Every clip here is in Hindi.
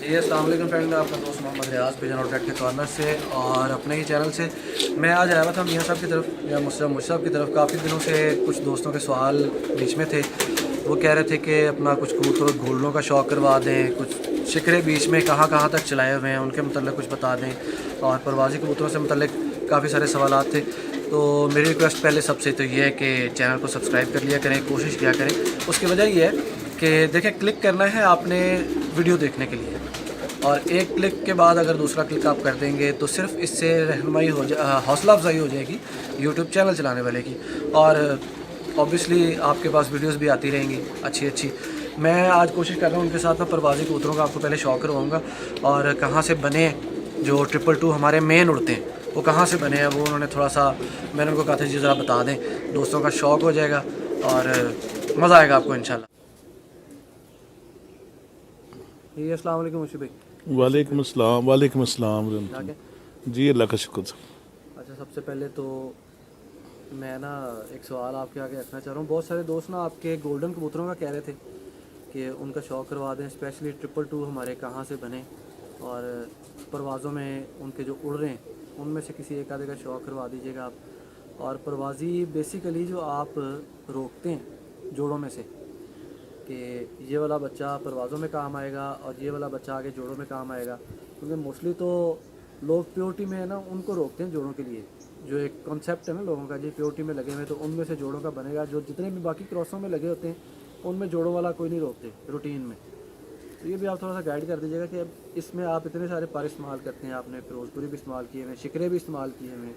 जी अस्सलाम वालेकुम फ्रेंड, आपका दोस्त मोहम्मद रियाज पिजन आउटलेट के कॉर्नर से और अपने ही चैनल से मैं आज आया हुआ था मियाँ साहब की तरफ या मुझ साहब की तरफ। काफ़ी दिनों से कुछ दोस्तों के सवाल बीच में थे। वो कह रहे थे कि अपना कुछ कबूतर घोलनों का शौक़ करवा दें, कुछ शिकरे बीच में कहाँ कहाँ तक चलाए हुए हैं उनके मतलब कुछ बता दें, और परवाज़ी कबूतरों से मतलब काफ़ी सारे सवालात थे। तो मेरी रिक्वेस्ट पहले सबसे तो ये है कि चैनल को सब्सक्राइब कर लिया करें, कोशिश किया करें। उसकी वजह ये है कि देखें, क्लिक करना है आपने वीडियो देखने के लिए, और एक क्लिक के बाद अगर दूसरा क्लिक आप कर देंगे तो सिर्फ इससे रहनुमाई हौसला अफजाई हो जाएगी यूट्यूब चैनल चलाने वाले की, और ऑब्वियसली आपके पास वीडियोस भी आती रहेंगी अच्छी अच्छी। मैं आज कोशिश कर रहा हूँ उनके साथ में परवाज़ी कबूतरों का आपको पहले शौक़ करवाऊँगा, और कहाँ से बने जो 222 हमारे मेन उड़ते हैं वो कहाँ से बने हैं वो उन्होंने थोड़ा सा, मैंने उनको कहा था जी ज़रा बता दें, दोस्तों का शौक़ हो जाएगा और मज़ा आएगा आपको इंशाल्लाह। जी अस्सलाम वालेकुम मुशी भाई। वालेकुम अस्सलाम। वालेकुम अस्सलाम। ठीक है। जी अल्लाह का शुक्र। अच्छा, सबसे पहले तो मैं ना एक सवाल आपके आगे रखना चाह रहा हूँ। बहुत सारे दोस्त ना आपके गोल्डन कबूतरों का कह रहे थे कि उनका शौक़ करवा दें, स्पेशली 222 हमारे कहाँ से बने, और परवाज़ों में उनके जो उड़ रहे हैं उनमें से किसी एक आधे का शौक़ करवा दीजिएगा आप। और परवाज़ी बेसिकली जो आप रोकते हैं जोड़ों में से कि ये वाला बच्चा परवाज़ों में काम आएगा और ये वाला बच्चा आगे जोड़ों में काम आएगा, क्योंकि मोस्टली तो लोग प्योरिटी में है ना उनको रोकते हैं जोड़ों के लिए। जो एक कॉन्सेप्ट है ना लोगों का, जी प्योरिटी में लगे हुए तो उनमें से जोड़ों का बनेगा, जो जितने भी बाकी क्रॉसों में लगे होते हैं उनमें जोड़ों वाला कोई नहीं रोकते रूटीन में। तो ये भी आप थोड़ा सा गाइड कर दीजिएगा कि अब इसमें आप इतने सारे पर इस्तेमाल करते हैं, आपने फिरोजपुरी भी इस्तेमाल किए हुए, शिकरे भी इस्तेमाल किए हुए,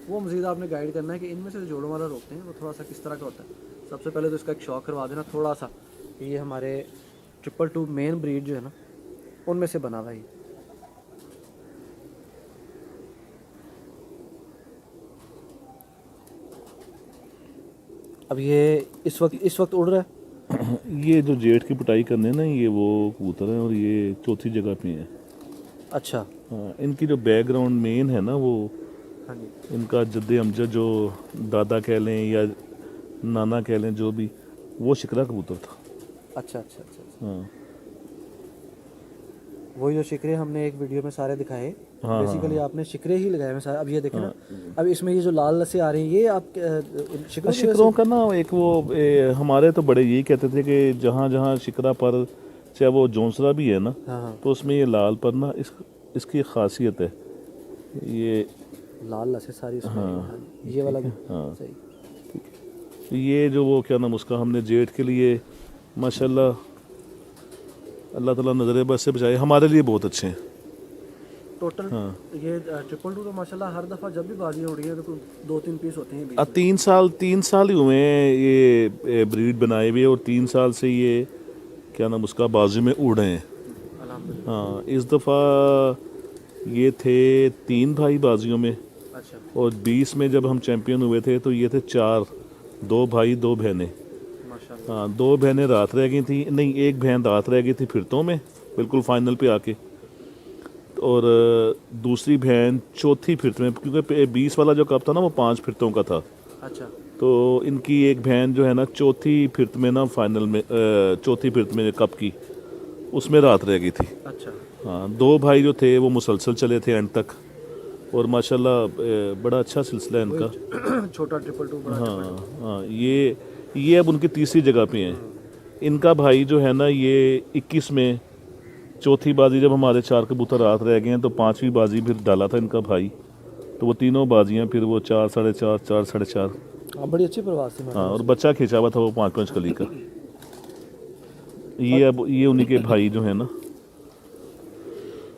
वो मज़ीद आपने गाइड करना है कि इनमें से जोड़ों वाला रोकते हैं वो थोड़ा सा किस तरह का होता है। सबसे पहले तो इसका एक शौक़ करवा देना थोड़ा सा, ये हमारे 222 मेन ब्रीड जो है ना उनमें से बना हुआ है। अब ये इस वक्त उड़ रहा है। ये जो जेठ की पिटाई करने ना, ये वो कबूतर हैं और ये चौथी जगह पे हैं। अच्छा। हाँ, इनकी जो बैकग्राउंड मेन है ना वो, हाँ जी। इनका जद्दे अमजद जो दादा कह लें या नाना कह लें, जो भी, वो शिकरा कबूतर था। अच्छा अच्छा अच्छा अच्छा। हाँ वही जो शिकरे हमने एक वीडियो में सारे दिखाए, हाँ बेसिकली हाँ आपने शिकरे ही लगाए हैं सारे। अब ये देखें हाँ। ना, अब इसमें ये जो लाल लस्से आ रही हैं ये आप शिकरों की शिकरों का ना एक वो हमारे तो बड़े यही कहते थे कि जहाँ जहाँ शिकरा पर, चाहे वो जोंसरा भी है ना, हाँ हाँ, तो उसमें ये लाल पर ना इसकी खासियत है ये। लाल लस्से सारी इसमें। हाँ, ये वाला भी हाँ। सही। ये जो वो क्या नाम उसका, हमने जेठ के लिए माशाल्लाह अल्लाह ताला नज़र बस से बचाए, हमारे लिए बहुत अच्छे हैं। टोटल हाँ। ये 222 तो माशाल्लाह हर दफ़ा जब भी बाजियाँ उड़ी हैं तो 2-3 पीस होते हैं बीच में। 3 साल ही हुए हैं ये ब्रीड बनाए हुए, और 3 साल से ये क्या नाम उसका बाजू में उड़ रहे हैं। अल्हम्दुलिल्लाह। हाँ, इस दफ़ा ये थे 3 भाई बाजियों में, अच्छा और 20 में जब हम चैम्पियन हुए थे तो ये थे 4, 2 भाई 2 बहनें। माशाल्लाह। हाँ, 2 बहनें रात रह गई थी, नहीं एक बहन रात रह गई थी फिरतों में, बिल्कुल फाइनल पे आके, और दूसरी बहन चौथी फिरत में, क्योंकि 20 वाला जो कप था ना वो 5 फिरतों का था। अच्छा तो इनकी एक बहन जो है ना चौथी फिरत में ना फाइनल में, चौथी फिरत में कप की, उसमें रात रह गई थी। अच्छा। हाँ, 2 भाई जो थे वो मुसलसल चले थे एंड तक, और माशाल्लाह बड़ा अच्छा सिलसिला है इनका। छोटा 222 बड़ा 222। हाँ हाँ, ये अब उनकी तीसरी जगह पे हैं। इनका भाई जो है ना ये 21 में चौथी बाजी, जब हमारे 4 कबूतर रात रह गए हैं तो 5वीं बाजी फिर डाला था इनका भाई, तो वो तीनों बाजियाँ फिर वो 4, 4.5, 4, 4.5। हाँ, बड़ी अच्छी प्रवास थी। हाँ, और बच्चा खींचा हुआ था वो 5-5 कली का। ये अब ये उन्हीं के भाई जो है ना।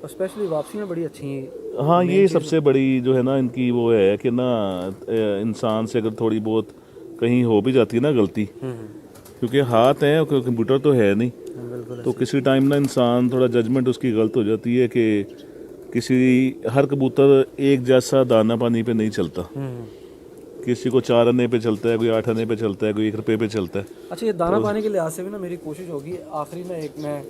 और स्पेशली वापसियाँ बड़ी अच्छी हैं। हाँ, ये सबसे बड़ी जो है ना इनकी वो है कि ना इंसान से अगर थोड़ी बहुत कहीं हो भी जाती है ना गलती, क्योंकि हाथ हैं, कंप्यूटर तो है नहीं, बिल्कुल। तो किसी टाइम ना इंसान थोड़ा जजमेंट उसकी गलत हो जाती है कि किसी, हर कबूतर एक जैसा दाना पानी पे नहीं चलता। किसी को 4 आने पे चलता है, कोई 8 आने पे चलता है, कोई 1 रुपये पे चलता है। अच्छा, ये दाना पानी के लिहाज से भी ना मेरी कोशिश होगी आखिरी में, मैं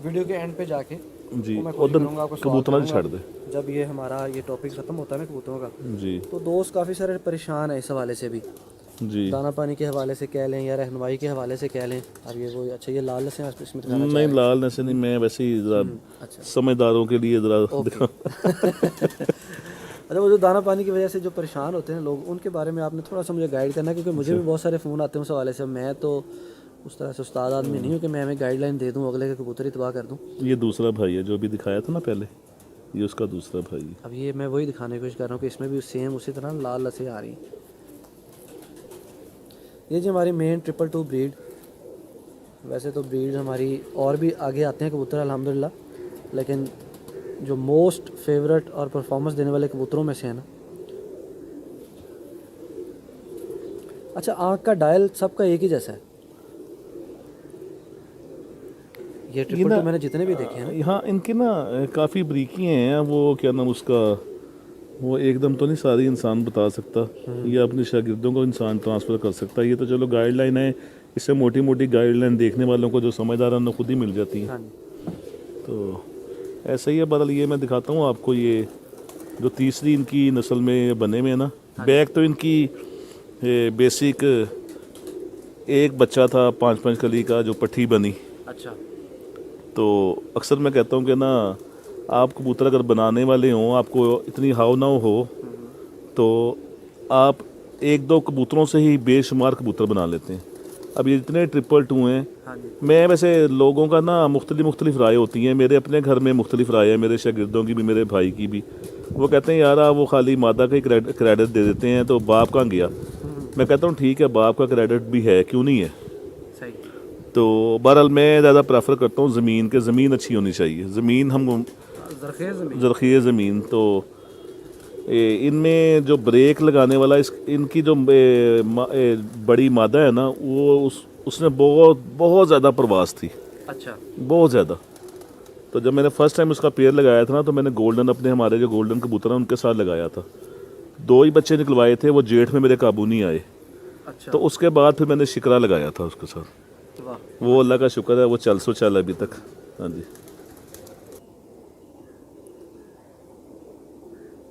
वीडियो के एंड पे जाके जी, मैं कोशिश उधर करूँगा आपको सवाल कबूतरा करूँगा। छड़ दे जब ये हमारा ये टॉपिक ख़त्म होता है ना कबूतरों का, जी। तो दोस्त काफ़ी सारे परेशान है इस हवाले से भी जी दाना पानी के हवाले से कह लें या रहनुमाई के हवाले से कह लें। अब ये वो अच्छा ये लाल लस्सी आप इसमें दिखाना चाह नहीं, रहे लाल नशे नहीं, मैं वैसे ही ज़रा हैं? अच्छा समझदारों के लिए ज़रा ओके। अच्छा, वो जो दाना पानी की वजह से जो परेशान होते हैं लोग, उनके बारे में आपने थोड़ा सा मुझे गाइड करना है, क्योंकि मुझे भी बहुत सारे फ़ोन आते हैं उस हवाले से। मैं तो उस तरह से उस्ताद आदमी नहीं हूँ कि मैं हमें गाइडलाइन दे दूँ, अगले के कबूतर ही तबाह कर दूँ। ये दूसरा भाई है जो अभी दिखाया था ना पहले, ये उसका दूसरा भाई है। अब ये मैं वही दिखाने की कोशिश कर रहा हूँ कि इसमें भी सेम उसी तरह लाल लस्सी आ रही है। ये जी हमारी मेन 222 ब्रीड। वैसे तो ब्रीड हमारी और भी आगे आते हैं कबूतर अल्हम्दुलिल्लाह, लेकिन जो मोस्ट फेवरेट और परफॉर्मेंस देने वाले कबूतरों में से है ना। अच्छा, आँख का डायल सबका एक ही जैसा है? ये 222 मैंने जितने भी देखे हैं ना। हाँ, इनकी ना काफ़ी बरीकी हैं। वो क्या नाम उसका, वो एकदम तो नहीं सारी इंसान बता सकता, या अपने शागिर्दों को इंसान ट्रांसफ़र कर सकता। ये तो चलो गाइडलाइन है, इससे मोटी मोटी गाइडलाइन देखने वालों को जो समझदार है उन्हें खुद ही मिल जाती है। हाँ जी। तो ऐसा ही है। बदल ये मैं दिखाता हूँ आपको, ये जो तीसरी इनकी नस्ल में बने हुए हैं ना, बैग तो इनकी बेसिक एक बच्चा था 5-5 कली का जो पट्टी बनी। अच्छा। तो अक्सर मैं कहता हूँ कि ना, आप कबूतर अगर बनाने वाले हों, आपको इतनी हाव ना हो, तो आप 1-2 कबूतरों से ही बेशुमार कबूतर बना लेते हैं। अब ये जितने 222 हैं, हाँ जी। मैं वैसे लोगों का ना मुख्तलिफ राय होती हैं। मेरे अपने घर में मुख्तलिफ राय है, मेरे शागिर्दों की भी, मेरे भाई की भी। वो कहते हैं यार आप वो खाली मादा का ही क्रेडिट दे देते हैं, तो बाप कहाँ गया। मैं कहता हूँ ठीक है, बाप का क्रेडिट भी है, क्यों नहीं है। सही। तो बहरहाल मैं ज़्यादा प्रेफर करता हूँ ज़मीन अच्छी होनी चाहिए। ज़मीन हम ज़रख़ीज़ ज़मीन, तो इनमें जो ब्रेक लगाने वाला इनकी जो बड़ी मादा है ना, वो उसने बहुत ज़्यादा प्रवास थी। अच्छा। बहुत ज़्यादा। तो जब मैंने फर्स्ट टाइम उसका पेयर लगाया था ना, तो मैंने हमारे जो गोल्डन कबूतर हैं उनके साथ लगाया था। 2 ही बच्चे निकलवाए थे, वो जेठ में मेरे काबू नहीं आए। अच्छा। तो उसके बाद फिर मैंने शिकरा लगाया था उसके साथ। वाह। वो अल्लाह का शुक्र है, वो चल अभी तक। हाँ जी।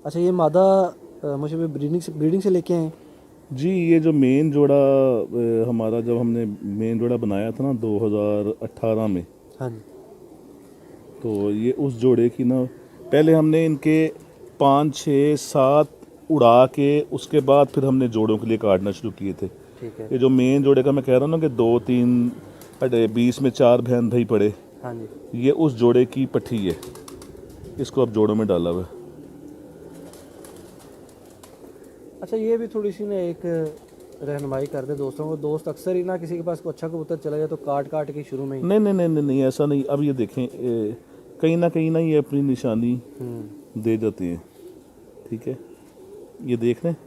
अच्छा, ये मादा मुझे भी ब्रीडिंग से लेके आए? जी, ये जो मेन जोड़ा हमारा, जब हमने मेन जोड़ा बनाया था ना 2018 में, हाँ जी। तो ये उस जोड़े की ना, पहले हमने इनके 5, 6, 7 उड़ा के उसके बाद फिर हमने जोड़ों के लिए काटना शुरू किए थे। ठीक है। ये जो मेन जोड़े का मैं कह रहा हूँ ना कि 2-3 20 में 4 बहन भाई पड़े, हाँ जी। ये उस जोड़े की पट्टी है। इसको अब जोड़ों में डाला हुआ है। अच्छा, ये भी थोड़ी सी ना एक रहनुमाई कर दे दोस्तों को। दोस्त अक्सर ही ना किसी के पास को अच्छा कबूतर चला जाए तो काट के शुरू में ही। नहीं, ऐसा नहीं। अब ये देखें, कहीं ना ये अपनी निशानी दे जाते हैं। ठीक है, ये देख रहे हैं।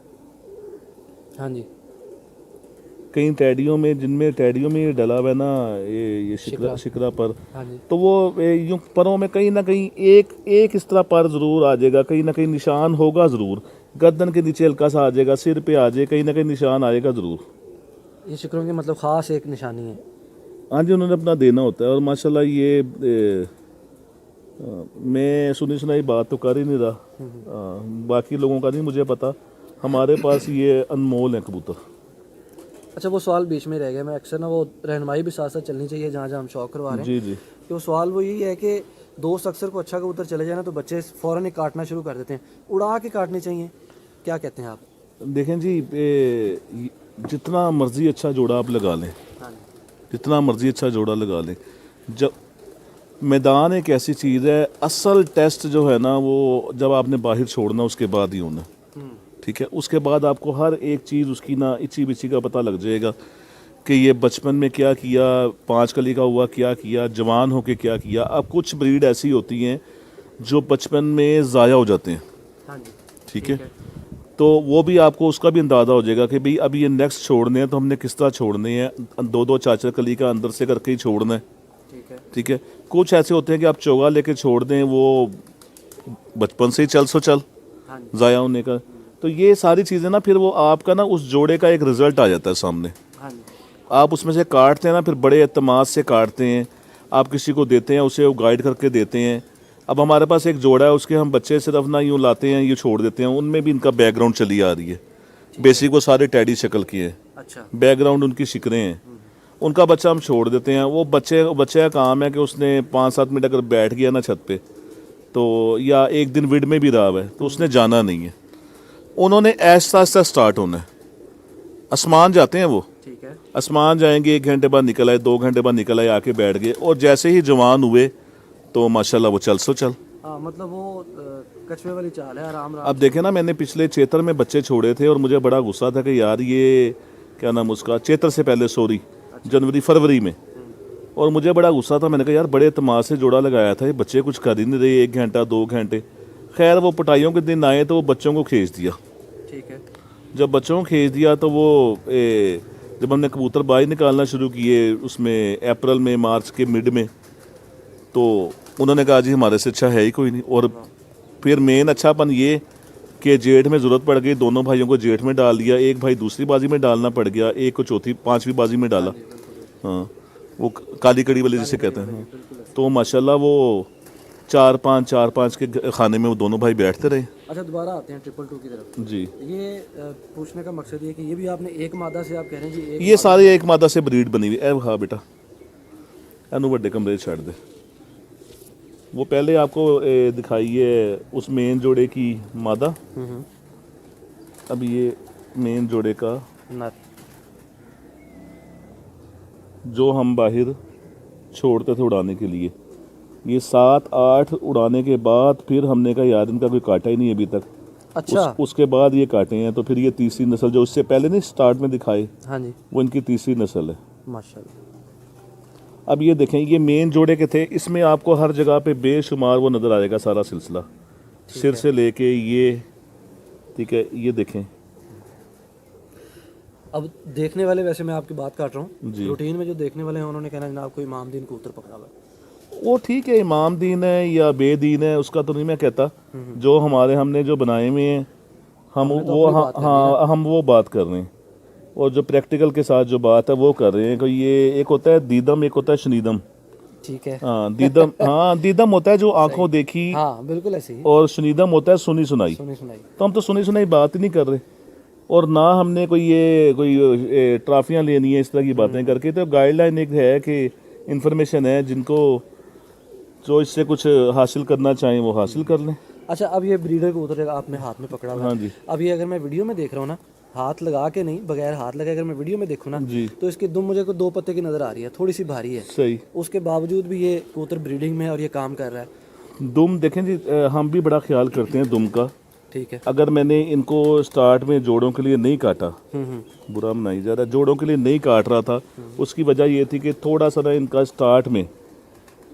हाँ जी। कई टैडियों में, जिनमें टैडियों में ये डला हुआ है ना, ये शिकरा पर, हाँ जी। तो वो यूं परों में कहीं ना कहीं एक इस तरह पर ज़रूर आ जाएगा, कहीं ना कहीं निशान होगा ज़रूर। गर्दन के नीचे हल्का सा आ जाएगा, सिर पे आ जाए, कहीं ना कहीं निशान आएगा ज़रूर। ये शिकरों की मतलब ख़ास एक निशानी है। हाँ जी, उन्होंने अपना देना होता है। और माशाल्लाह ये मैं सुनी सुनाई बात तो कर ही नहीं रहा। बाकी लोगों का नहीं मुझे पता, हमारे पास ये अनमोल है कबूतर। अच्छा, वो सवाल बीच में रह गया। मैं अक्सर ना, वो रहनुमाई भी साथ साथ चलनी चाहिए जहाँ जहाँ हम शौक करवा रहे हैं। जी। कि वो सवाल वो यही है कि दोस्त अक्सर को अच्छा कबूतर चले जाए ना, तो बच्चे फ़ौरन ही काटना शुरू कर देते हैं। उड़ा के काटने चाहिए, क्या कहते हैं आप? देखें जी, जितना मर्ज़ी अच्छा जोड़ा आप लगा लें, हाँ जी। जितना मर्ज़ी अच्छा जोड़ा लगा लें, जब मैदान एक ऐसी चीज़ है, असल टेस्ट जो है ना, वो जब आपने बाहर छोड़ना उसके बाद ही होना। ठीक है, उसके बाद आपको हर एक चीज़ उसकी ना इची बिची का पता लग जाएगा कि ये बचपन में क्या किया, 5 कली का हुआ क्या किया, जवान होके क्या किया। अब कुछ ब्रीड ऐसी होती हैं जो बचपन में ज़ाया हो जाते हैं। हाँ जी। ठीक है, तो वो भी आपको उसका भी अंदाज़ा हो जाएगा कि भाई अभी ये नेक्स्ट छोड़ने हैं तो हमने किस तरह छोड़ने हैं। 2-2 4-4 कली का अंदर से करके ही छोड़ना है। ठीक है, कुछ ऐसे होते हैं कि आप चोगा लेके छोड़ दें, वो बचपन से ही चल ज़ाया होने का। तो ये सारी चीज़ें ना, फिर वो आपका ना उस जोड़े का एक रिज़ल्ट आ जाता है सामने। आप उसमें से काटते हैं ना, फिर बड़े एतमाद से काटते हैं, आप किसी को देते हैं, उसे वो गाइड करके देते हैं। अब हमारे पास एक जोड़ा है, उसके हम बच्चे सिर्फ ना यूँ लाते हैं, यूँ छोड़ देते हैं, उनमें भी इनका बैकग्राउंड चली आ रही है। बेसिक वो सारे टैडी शक्ल की हैं। अच्छा। बैकग्राउंड उनकी शिकरें हैं, उनका बच्चा हम छोड़ देते हैं। वो बच्चे का काम है कि उसने 5-7 मिनट अगर बैठ गया ना छत पे, तो या एक दिन विड में भी रहा है तो उसने जाना नहीं है। उन्होंने ऐसा ऐसा स्टार्ट होना है। आसमान जाते हैं वो, ठीक है। आसमान जाएंगे, 1 घंटे बाद निकल आए, 2 घंटे बाद निकल आए, आके बैठ गए, और जैसे ही जवान हुए तो माशाल्लाह वो चल सो चल। हाँ, मतलब वो कछुए वाली चाल है, आराम अब देखे ना, मैंने पिछले चैत्र में बच्चे छोड़े थे और मुझे बड़ा गुस्सा था कि यार ये क्या नाम उसका, चैत्र से पहले सॉरी जनवरी फरवरी में, और मुझे बड़ा गुस्सा था। मैंने कहा यार बड़े तमाश से जोड़ा लगाया था, ये बच्चे कुछ कर ही नहीं रहे, 1 घंटा 2 घंटे। खैर वो पिटाइयों के दिन आए तो वो बच्चों को खींच दिया। ठीक है। जब बच्चों को खींच दिया तो वो जब हमने कबूतर बाहर निकालना शुरू किए उसमें अप्रैल में मार्च के मिड में, तो उन्होंने कहा जी हमारे से अच्छा है ही कोई नहीं। और फिर मेन अच्छापन ये कि जेठ में ज़रूरत पड़ गई, दोनों भाइयों को जेठ में डाल दिया, एक भाई दूसरी बाजी में डालना पड़ गया, एक को चौथी 5वीं बाजी में डाला। हाँ, वो काली कड़ी वाली जिसे कहते हैं। तो माशाल्लाह वो 4-5 के खाने में वो दोनों भाई बैठते रहे। अच्छा, दोबारा आते हैं 222 की तरफ। जी, ये पूछने का मकसद ये कि ये भी आपने एक मादा से, आप कह रहे हैं जी एक ये सारे एक मादा से ब्रीड बनी हुई है। हाँ बेटा, एनू बड़े कमरे छड़ दे। वो पहले आपको दिखाइए उस मेन जोड़े की मादा। अब ये मेन जोड़े का नर जो हम बाहर छोड़ते थे उड़ाने के लिए, ये 7-8 उड़ाने के बाद फिर हमने कहा यार इनका कोई काटा ही नहीं अभी तक। अच्छा। उसके बाद ये काटे हैं, तो फिर ये तीसरी नस्ल जो उससे पहले नहीं स्टार्ट में दिखाए, हाँ जी, वो इनकी तीसरी नस्ल है माशाल्लाह। अब ये देखें, ये मेन जोड़े के थे, इसमें आपको हर जगह पे बेशुमार वो नज़र आएगा सारा सिलसिला, सिर से लेके ये, ठीक है। ये देखें, अब देखने वाले, वैसे मैं आपकी बात काट रहा हूँ, जी। रूटीन में जो देखने वाले हैं उन्होंने कहना जनाब कोई इमामदीन कबूतर पकड़ा हुआ है। वो ठीक है, इमाम दीन है या बेदीन है उसका तो नहीं मैं कहता, जो हमने जो बनाए हुए हैं हम वो हाँ हम वो बात कर रहे हैं, और जो प्रैक्टिकल के साथ जो बात है वो कर रहे हैं कि ये एक होता है दीदम, एक होता है शनीदम। ठीक है। हाँ दीदम, हाँ दीदम होता है जो आंखों देखी, हाँ बिल्कुल ऐसे ही। और शनीदम होता है सुनी सुनाई। सुनी सुनाई। तो हम तो सुनी सुनाई बात ही नहीं कर रहे, और ना हमने कोई ट्रॉफियाँ लेनी है इस तरह की बातें करके। तो गाइडलाइन एक है कि इन्फॉर्मेशन है, जिनको जो इससे कुछ हासिल करना चाहें वो हासिल कर लें। अच्छा, अब ये ब्रीडर कबूतर आपने हाथ में पकड़ा हुआ है। हाँ जी। अब ये अगर मैं वीडियो में देख रहा हूँ ना, हाथ लगा के नहीं, बगैर हाथ लगाए अगर मैं वीडियो में देखूँ ना, जी, तो इसकी दुम मुझे को 2 पत्ते की नज़र आ रही है, थोड़ी सी भारी है। सही। उसके बावजूद भी ये कबूतर ब्रीडिंग में है और ये काम कर रहा है। दुम देखें जी, हम भी बड़ा ख्याल करते हैं दुम का। ठीक है। अगर मैंने इनको स्टार्ट में जोड़ों के लिए नहीं काटा, बुरा मनाई जा रहा है, जोड़ों के लिए नहीं काट रहा था, उसकी वजह ये थी कि थोड़ा सा ना इनका स्टार्ट में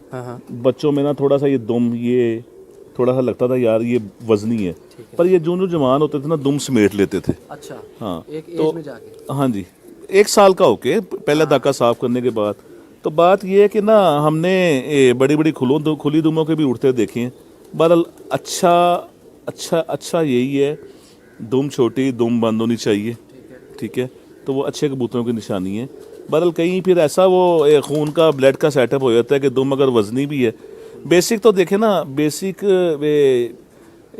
हाँ बच्चों में ना थोड़ा सा ये दुम, ये थोड़ा सा लगता था यार ये वजनी है, पर ये जो जवान होते थे ना दुम समेट लेते थे। अच्छा। हाँ, एक एज में जाके। हाँ जी, 1 साल का होके पहला दाका साफ करने के बाद। तो बात ये है कि ना हमने बड़ी बड़ी खुली दुमों के भी उड़ते देखे हैं। बहरहाल अच्छा यही है, दुम छोटी, दुम बंद होनी चाहिए, ठीक है। तो वो अच्छे कबूतरों की निशानी है। बहरहाल कहीं फिर ऐसा वो खून का ब्लड का सेटअप हो जाता है कि दुम अगर वजनी भी है। बेसिक तो देखें ना, बेसिक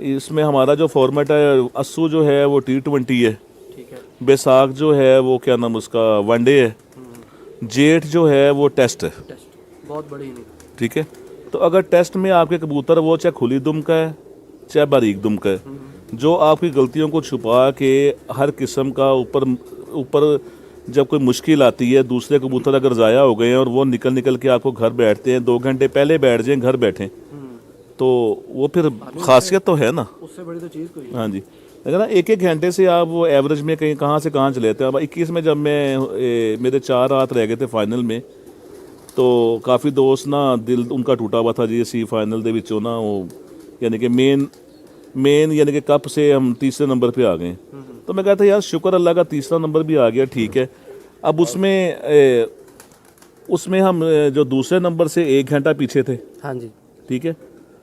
इसमें हमारा जो फॉर्मेट है, अस्सू जो है वो T20 है, ठीक है। बैसाख जो है वो क्या नाम उसका वनडे है, जेठ जो है वो टेस्ट है, बहुत बड़ी नहीं, ठीक है। तो अगर टेस्ट में आपके कबूतर वो चाहे खुली दुम का है चाहे बारीक दुम का है, जो आपकी गलतियों को छुपा के हर किस्म का ऊपर जब कोई मुश्किल आती है, दूसरे कबूतर अगर ज़ाया हो गए हैं और वो निकल के आपको घर बैठते हैं, 2 घंटे पहले बैठ जाएं, घर बैठें, तो वो फिर खासियत तो है ना, उससे बड़ी तो चीज़ कोई। हाँ जी। लेकिन ना 1-1 घंटे से आप वो एवरेज में कहीं कहाँ से कहाँ चले जाते हैं। अब 21 में जब मेरे 4 रात रह गए थे फाइनल में, तो काफ़ी दोस्त ना दिल उनका टूटा हुआ था जी, सी फाइनल दे विचों ना वो यानी कि मेन यानी कि कप से हम तीसरे नंबर पे आ गए। तो मैं कहता यार शुक्र अल्लाह का तीसरा नंबर भी आ गया, ठीक है। अब उसमें हम जो दूसरे नंबर से 1 घंटा पीछे थे, हाँ जी, ठीक है।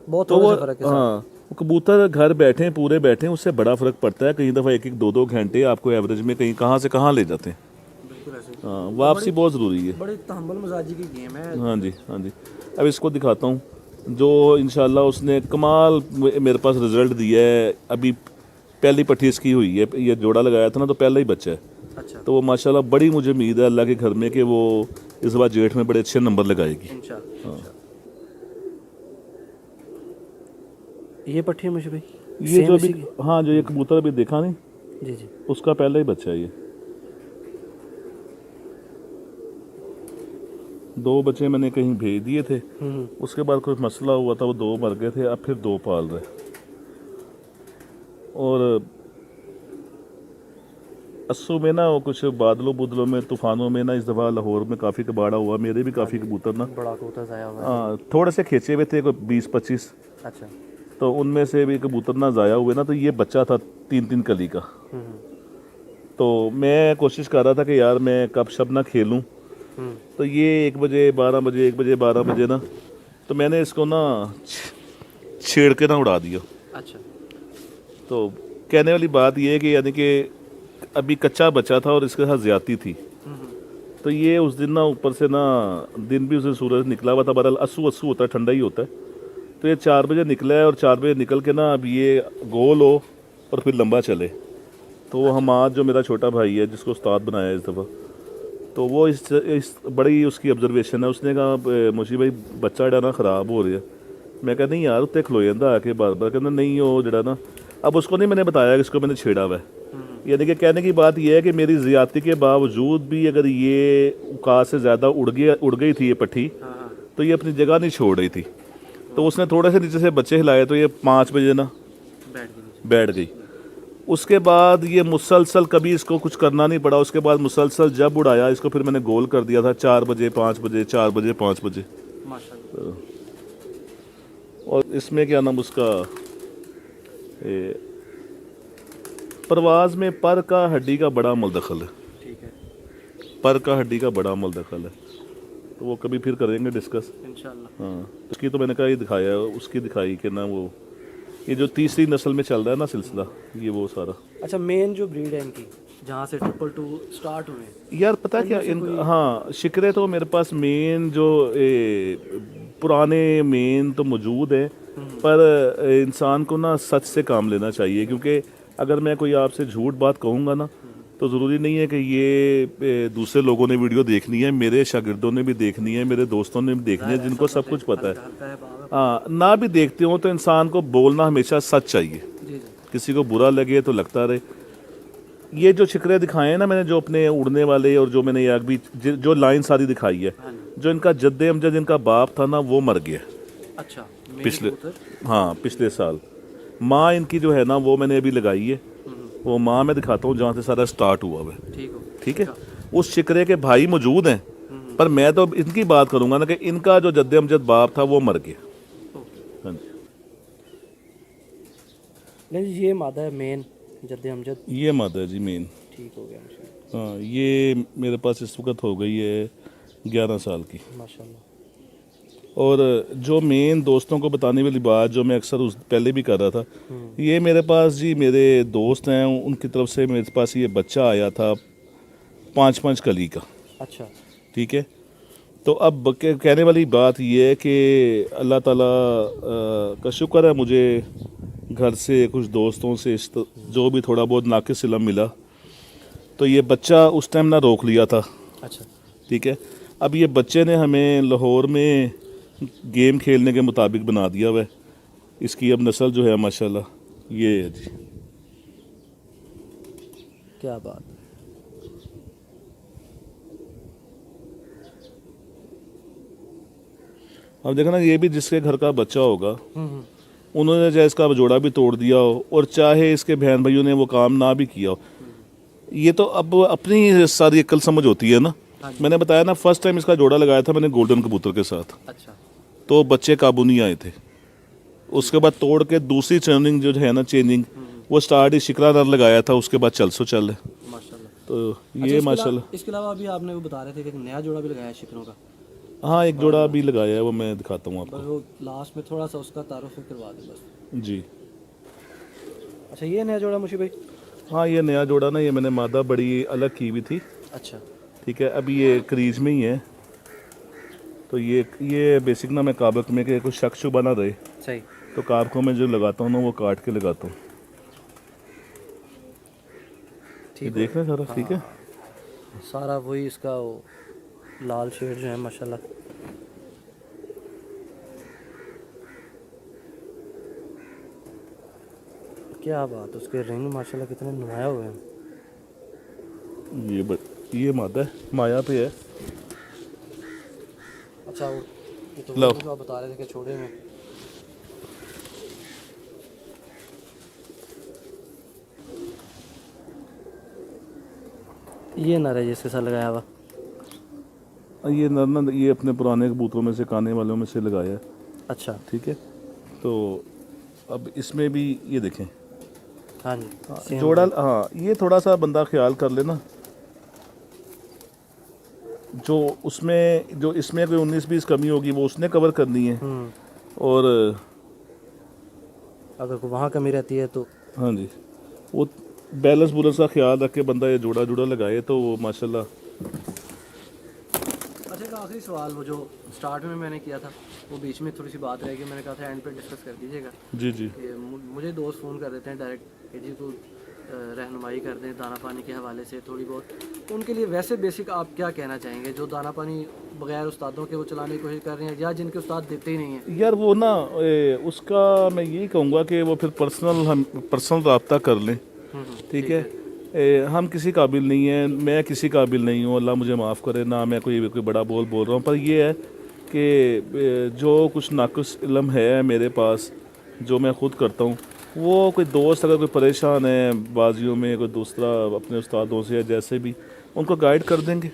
बहुत तो थोड़ा सा फर्क है। हाँ, वो कबूतर घर बैठे पूरे बैठे, उससे बड़ा फ़र्क पड़ता है। कई दफ़ा 1-1, 2-2 घंटे आपको एवरेज में कहीं कहाँ से कहाँ ले जाते हैं। बिल्कुल ऐसे। हाँ, वापसी बहुत ज़रूरी है। बड़ी तहम्मुल मजाजी की गेम है। हाँ जी, हाँ जी। अब इसको दिखाता हूँ जो इंशाल्लाह उसने कमाल मेरे पास रिज़ल्ट दिया है। अभी पहली पट्टी इसकी हुई है, ये जोड़ा लगाया था ना तो पहला ही बच्चा है। अच्छा, तो वो माशाल्लाह बड़ी मुझे उम्मीद है अल्लाह के घर में कि वो इस बार जेठ में बड़े अच्छे नंबर लगाएगी। इंशाल्लाह। ये पट्टी है मुझे भाई, ये सेम जो इसी अभी की? हाँ जो ये कबूतर अभी देखा नहीं, जी जी। उसका पहला ही बच्चा है ये। 2 बच्चे मैंने कहीं भेज दिए थे, उसके बाद कोई मसला हुआ था, वो 2 मर गए थे, अब फिर 2 पाल रहे। और अस्सू में ना वो कुछ बादलों बुदलों में तूफानों में ना इस दफ़ा लाहौर में काफ़ी कबाड़ा हुआ, मेरे भी काफ़ी कबूतर ना बड़ा कबूतर ज़ाया हुआ है। थोड़े से खींचे हुए थे, कोई 20-25, अच्छा। तो उनमें से भी कबूतर ना ज़ाया हुए ना, तो ये बच्चा था 3-3 कली का। तो मैं कोशिश कर रहा था कि यार मैं कब शब ना खेलूं, तो ये 1 बजे 12 बजे 1 बजे 12 बजे ना, तो मैंने इसको ना छेड़ के ना उड़ा दिया। अच्छा। तो कहने वाली बात ये है कि यानी कि अभी कच्चा बच्चा था और इसके साथ ज़्यादती थी। तो ये उस दिन ना ऊपर से ना दिन भी उसे सूरज निकला हुआ था, बहरहाल अस्सू अस्सू होता है, ठंडा ही होता है। तो ये 4 बजे निकला है और 4 बजे निकल के ना अब ये गोल हो और फिर लंबा चले। तो वो हमाद जो मेरा छोटा भाई है जिसको उस्ताद बनाया है इस दफ़ा, तो वो इस बड़ी उसकी ऑब्जर्वेशन है, उसने कहा मुशी भाई बच्चा जड़ा ना ख़राब हो रहा है। मैं कहता नहीं यार उत्ते खलो जाता आके बार बार, कहना नहीं वो जड़ा ना, अब उसको नहीं मैंने बताया कि इसको मैंने छेड़ा हुआ है। यानी कि कहने की बात यह है कि मेरी ज़्यादती के बावजूद भी अगर ये औकात से ज़्यादा उड़ गई थी ये पट्टी, तो ये अपनी जगह नहीं छोड़ रही थी। तो उसने थोड़े से नीचे से बच्चे हिलाए तो ये 5 बजे ना बैठ गई। उसके बाद ये मुसलसल कभी इसको कुछ करना नहीं पड़ा, उसके बाद मुसलसल जब उड़ाया इसको फिर मैंने गोल कर दिया था 4 बजे 5 बजे 4 बजे 5 बजे। माशाल्लाह। और इसमें क्या नाम उसका परवाज़ में पर का हड्डी का बड़ा अमल दखल है। ठीक है, पर का हड्डी का बड़ा अमल दखल है, तो वो कभी फिर करेंगे डिस्कस इंशाल्लाह। हाँ। उसकी तो मैंने कहा ये दिखाया, उसकी दिखाई कि ना वो ये जो तीसरी नस्ल में चल रहा है ना सिलसिला, ये वो सारा। अच्छा, मेन जो ब्रीड है इनकी जहाँ से 222 स्टार्ट हुए, यार पता क्या हाँ शिकरे तो मेरे पास मेन जो पुराने मेन तो मौजूद है, पर इंसान को ना सच से काम लेना चाहिए, क्योंकि अगर मैं कोई आपसे झूठ बात कहूँगा ना तो ज़रूरी नहीं है कि ये दूसरे लोगों ने वीडियो देखनी है, मेरे शागिर्दों ने भी देखनी है, मेरे दोस्तों ने भी देखनी है, जिनको सब कुछ पता है। हाँ, ना भी देखते हो तो इंसान को बोलना हमेशा सच चाहिए, किसी को बुरा लगे तो लगता रहे। ये जो शिकरे दिखाए हैं ना मैंने, जो अपने उड़ने वाले, और जो मैंने ये भी जो लाइन सारी दिखाई है, जो इनका जद्दे अमजद इनका बाप था ना वो मर गया। अच्छा, पिछले हाँ पिछले साल। माँ इनकी जो है ना वो मैंने अभी लगाई है, वो माँ मैं दिखाता हूँ जहाँ से सारा स्टार्ट हुआ है। ठीक है, उस शिकरे के भाई मौजूद हैं, पर मैं तो इनकी बात करूँगा ना कि इनका जो जद्दे अमजद बाप था वो मर गया। हाँ जी, नहीं ये मादा है मेन जद्दे अमजद, ये मादा है जी मेन। ठीक हो गया। हाँ, ये मेरे पास इस वक्त हो गई है 11 साल की माशाल्लाह। और जो मेन दोस्तों को बताने वाली बात जो मैं अक्सर उस पहले भी कर रहा था, ये मेरे पास जी मेरे दोस्त हैं उनकी तरफ से मेरे पास ये बच्चा आया था 5-5 कली का। अच्छा, ठीक है, तो अब कहने वाली बात ये है कि अल्लाह ताला का शुक्र है, मुझे घर से कुछ दोस्तों से जो भी थोड़ा बहुत नाकिस इल्म मिला, तो ये बच्चा उस टाइम ना रोक लिया था। अच्छा, ठीक है, अब ये बच्चे ने हमें लाहौर में गेम खेलने के मुताबिक बना दिया हुआ है। इसकी अब नस्ल जो है माशाल्लाह ये है जी। क्या बात। अब देखना, ये भी जिसके घर का बच्चा होगा उन्होंने चाहे इसका जोड़ा भी तोड़ दिया हो और चाहे इसके बहन भाइयों ने वो काम ना भी किया हो, ये तो अब अपनी सारी अक्ल समझ होती है ना। मैंने बताया ना, फर्स्ट टाइम इसका जोड़ा लगाया था मैंने गोल्डन कबूतर के साथ। अच्छा, तो बच्चे काबू नहीं आए थे। उसके बाद तोड़ के दूसरी ट्रेनिंग जो है ना चेंजिंग, वो स्टार्ट ही शिकरा नर लगाया था, उसके बाद चल सो चल है। माशाल्लाह। तो अच्छा, ये माशाल्लाह। इसके अलावा अभी आपने वो बता रहे थे कि एक नया जोड़ा भी लगाया है शिकरों का। हाँ, एक जोड़ा भी लगाया है, वो मैं दिखाता हूँ आपको। बस वो लास्ट में थोड़ा सा उसका तारुफ करवा दें बस। जी, अच्छा, ये नया जोड़ा मुशी भाई। हाँ ये नया जोड़ा ना, ये मैंने मादा बड़ी अलग की हुई थी। अच्छा, ठीक है, अभी ये क्रीज में ही है, तो ये बेसिक ना मैं काबक में के कुछ शक शुबा ना रहे, सही। तो काब को मैं जो लगाता हूँ ना वो काट के लगाता हूँ। ये देख रहे हैं सारा। ठीक है, सारा वही इसका वो लाल शेड जो है माशाल्लाह। क्या बात, उसके रिंग माशाल्लाह कितने नुमाया हुए हैं। ये मादा है, माया पे है। अच्छा वो ये तो लो। वो जो आप बता रहे थे कि छोड़े में ये नर है जिसके साथ लगाया हुआ। ये नर ये अपने पुराने कबूतरों में से, काने वालों में से लगाया है। अच्छा ठीक है, तो अब इसमें भी ये देखें हाँ जी सेम जोड़ा। हाँ, ये थोड़ा सा बंदा ख्याल कर लेना, जो उसमें जो इसमें कोई 19-20 कमी होगी वो उसने कवर करनी है। और अगर कोई वहाँ कमी रहती है तो हाँ जी, वो बैलेंस बुलेंस का ख्याल रख के बंदा ये जोड़ा जोड़ा लगाए तो वो माशाल्लाह। अच्छा एक आखिरी सवाल, वो जो स्टार्ट में मैंने किया था वो बीच में थोड़ी सी बात रह गई, मैंने कहा था एंड पे डिस्कस कर दीजिएगा। जी जी। कि मुझे दोस्त फ़ोन कर देते हैं डायरेक्ट कि जी तो रहनुमाई कर दें दाना पानी के हवाले से थोड़ी बहुत, तो उनके लिए वैसे बेसिक आप क्या कहना चाहेंगे जो दाना पानी बगैर उस्तादों के वो चलाने की कोशिश कर रहे हैं या जिनके उस्ताद देते ही नहीं हैं? यार वो ना उसका मैं यही कहूँगा कि वो फिर पर्सनल रब्ता कर लें। ठीक है, हम किसी काबिल नहीं हैं, मैं किसी काबिल नहीं हूँ, अल्लाह मुझे माफ़ करे, ना मैं कोई बड़ा बोल रहा हूँ, पर ये है कि जो कुछ नाक़िस इल्म है मेरे पास जो मैं ख़ुद करता हूँ, वो कोई दोस्त अगर कोई परेशान है बाजियों में, कोई दूसरा अपने उस्तादों से या जैसे भी उनको गाइड कर देंगे।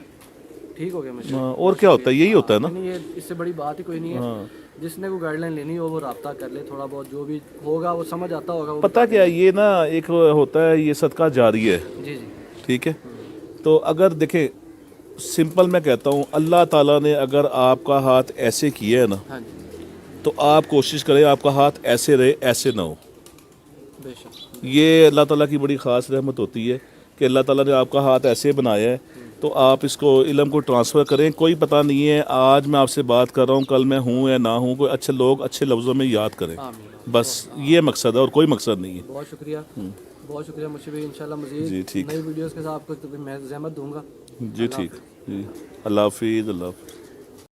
ठीक हो गया मुझे। हाँ, और क्या होता है, यही होता है ना। नहीं ये इससे बड़ी बात ही कोई नहीं है। हाँ, जिसने को गाइडलाइन लेनी हो वो रब्ता कर ले, थोड़ा बहुत जो भी होगा वो समझ आता होगा वो पता क्या है, ये ना एक होता है, ये सदका जारी है। जी जी ठीक है, तो अगर देखें सिंपल मैं कहता हूँ, अल्लाह ताला ने अगर आपका हाथ ऐसे किया है ना, हाँ जी तो आप कोशिश करें आपका हाथ ऐसे रहे, ऐसे ना हो। बेशक। ये अल्लाह ताला की बड़ी ख़ास रहमत होती है कि अल्लाह ताला ने आपका हाथ ऐसे बनाया है, तो आप इसको इल्म को ट्रांसफ़र करें। कोई पता नहीं है, आज मैं आपसे बात कर रहा हूँ, कल मैं हूँ या ना हूँ, कोई अच्छे लोग अच्छे लफ्ज़ों में याद करें, आमीन। बस ये मकसद है और कोई मकसद नहीं है। बहुत शुक्रिया, बहुत शुक्रिया मुझे भी। इंशाल्लाह मज़ीद जी ठीक, नई वीडियोस के साथ आपको मैं ज़हमत दूंगा। जी ठीक, जी अल्लाह हाफिज़, अल्लाह हाफिज़।